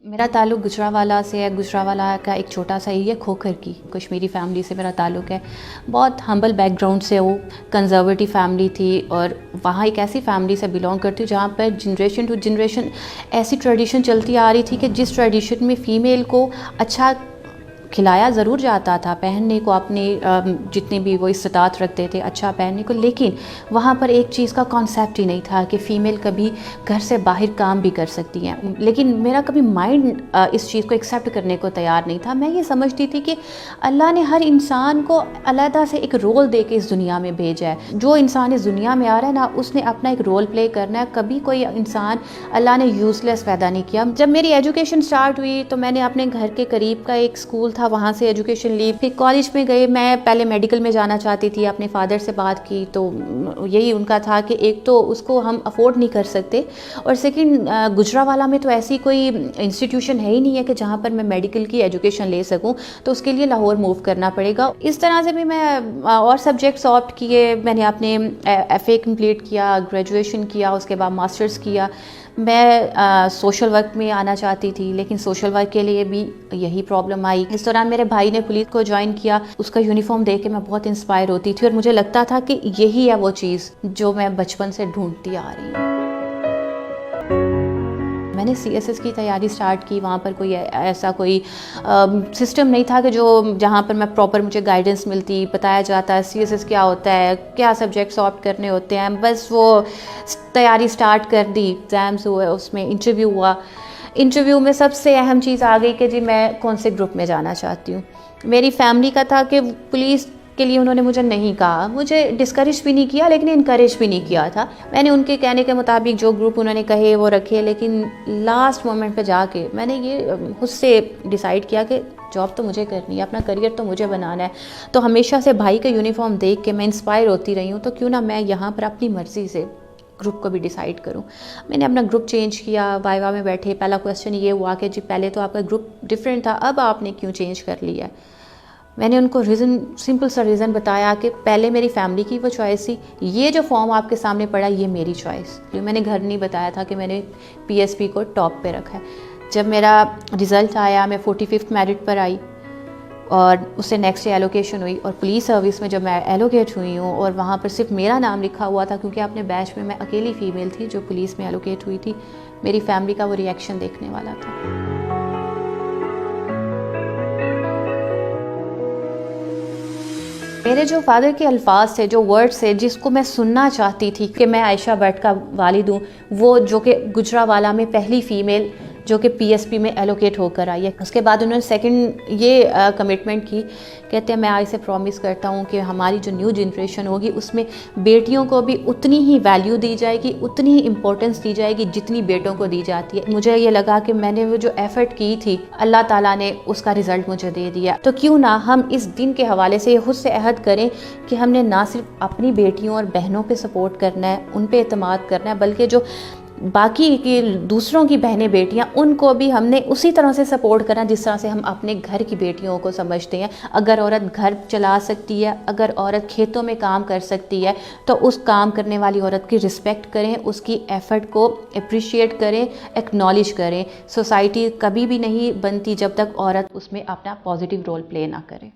मेरा ताल्लुक़ गुजरांवाला से है। गुजरांवाला का एक छोटा सा एरिया खोखर की कश्मीरी फैमिली से मेरा ताल्लुक़ है। बहुत हम्बल बैकग्राउंड से वो कंजर्वेटिव फैमिली थी और वहाँ एक ऐसी फैमिली से बिलोंग करती हूँ जहाँ पर जनरेशन टू जनरेशन ऐसी ट्रेडिशन चलती आ रही थी कि जिस ट्रेडिशन में फ़ीमेल को अच्छा खिलाया ज़रूर जाता था, पहनने को अपने जितने भी वो इस्तात रखते थे अच्छा पहनने को, लेकिन वहाँ पर एक चीज़ का कॉन्सेप्ट ही नहीं था कि फ़ीमेल कभी घर से बाहर काम भी कर सकती हैं। लेकिन मेरा कभी माइंड इस चीज़ को एक्सेप्ट करने को तैयार नहीं था। मैं ये समझती थी कि अल्लाह ने हर इंसान को अलहदा से एक रोल दे के इस दुनिया में भेजा है। जो इंसान इस दुनिया में आ रहा है ना, उसने अपना एक रोल प्ले करना है। कभी कोई इंसान अल्लाह ने यूज़लेस पैदा नहीं किया। जब मेरी एजुकेशन स्टार्ट हुई तो मैंने अपने घर के करीब का एक स्कूल था वहाँ से एजुकेशन ली। फिर कॉलेज में गए। मैं पहले मेडिकल में जाना चाहती थी। अपने फादर से बात की तो यही उनका था कि एक तो उसको हम अफोर्ड नहीं कर सकते और सेकंड गुजरांवाला में तो ऐसी कोई इंस्टीट्यूशन है ही नहीं है कि जहाँ पर मैं मेडिकल की एजुकेशन ले सकूँ, तो उसके लिए लाहौर मूव करना पड़ेगा। इस तरह से भी मैं और सब्जेक्ट्स ऑप्ट किए। मैंने अपने FA कंप्लीट किया, ग्रेजुएशन किया, उसके बाद मास्टर्स किया। मैं सोशल वर्क में आना चाहती थी लेकिन सोशल वर्क के लिए भी यही प्रॉब्लम आई। इस दौरान मेरे भाई ने पुलिस को ज्वाइन किया। उसका यूनिफॉर्म देख के मैं बहुत इंस्पायर होती थी और मुझे लगता था कि यही है वो चीज़ जो मैं बचपन से ढूंढती आ रही हूँ। मैंने CSS की तैयारी स्टार्ट की। वहाँ पर कोई ऐसा कोई सिस्टम नहीं था कि जहाँ पर मैं प्रॉपर मुझे गाइडेंस मिलती, बताया जाता है CSS क्या होता है, क्या सब्जेक्ट्स ऑप्ट करने होते हैं। बस वो तैयारी स्टार्ट कर दी, एग्ज़ाम्स हुए, उसमें इंटरव्यू हुआ। इंटरव्यू में सबसे अहम चीज़ आ गई कि जी मैं कौन से ग्रुप में जाना चाहती हूँ। मेरी फैमिली का था कि पुलिस के लिए उन्होंने मुझे नहीं कहा, मुझे डिस्करेज भी नहीं किया लेकिन इनकरेज भी नहीं किया था। मैंने उनके कहने के मुताबिक जो ग्रुप उन्होंने कहे वो रखे, लेकिन लास्ट मोमेंट पे जाके मैंने ये खुद से डिसाइड किया कि जॉब तो मुझे करनी है, अपना करियर तो मुझे बनाना है। तो हमेशा से भाई का यूनिफॉर्म देख के मैं इंस्पायर होती रही हूँ, तो क्यों ना मैं यहाँ पर अपनी मर्ज़ी से ग्रुप को भी डिसाइड करूं। मैंने अपना ग्रुप चेंज किया। वाइवा में बैठे, पहला क्वेश्चन ये हुआ कि जी पहले तो आपका ग्रुप डिफरेंट था, अब आपने क्यों चेंज कर लिया। मैंने उनको रीज़न, सिंपल सा रीज़न बताया कि पहले मेरी फैमिली की वो चॉइस थी, ये जो फॉर्म आपके सामने पड़ा ये मेरी चॉइस। मैंने घर नहीं बताया था कि मैंने PSP को टॉप पे रखा है। जब मेरा रिज़ल्ट आया मैं 45th मेरिट पर आई और उससे नेक्स्ट डे एलोकेशन हुई और पुलिस सर्विस में जब मैं एलोकेट हुई हूँ और वहाँ पर सिर्फ मेरा नाम लिखा हुआ था क्योंकि अपने बैच में मैं अकेली फ़ीमेल थी जो पुलिस में एलोकेट हुई थी। मेरी फैमिली का वो रिएक्शन देखने वाला था। मेरे जो फादर के अल्फाज थे, जो वर्ड्स थे जिसको मैं सुनना चाहती थी कि मैं आयशा भट्ट का वालिद हूँ, वो जो कि गुजरांवाला में पहली फ़ीमेल जो कि PSP में एलोकेट होकर आई है। उसके बाद उन्होंने सेकंड ये कमिटमेंट की, कहते हैं मैं आज से प्रॉमिस करता हूँ कि हमारी जो न्यू जनरेशन होगी उसमें बेटियों को भी उतनी ही वैल्यू दी जाएगी, उतनी ही इम्पोर्टेंस दी जाएगी जितनी बेटों को दी जाती है। मुझे ये लगा कि मैंने वो जो एफ़र्ट की थी अल्लाह ताला ने उसका रिज़ल्ट मुझे दे दिया। तो क्यों ना हम इस दिन के हवाले से खुद से अहद करें कि हमने ना सिर्फ अपनी बेटियों और बहनों पे सपोर्ट करना है, उन पे एतमाद करना है, बल्कि जो बाकी की दूसरों की बहनें बेटियां उनको भी हमने उसी तरह से सपोर्ट करना जिस तरह से हम अपने घर की बेटियों को समझते हैं। अगर औरत घर चला सकती है, अगर औरत खेतों में काम कर सकती है, तो उस काम करने वाली औरत की रिस्पेक्ट करें, उसकी एफ़र्ट को अप्रिशिएट करें, एक्नॉलेज करें। सोसाइटी कभी भी नहीं बनती जब तक औरत उसमें अपना पॉजिटिव रोल प्ले ना करे।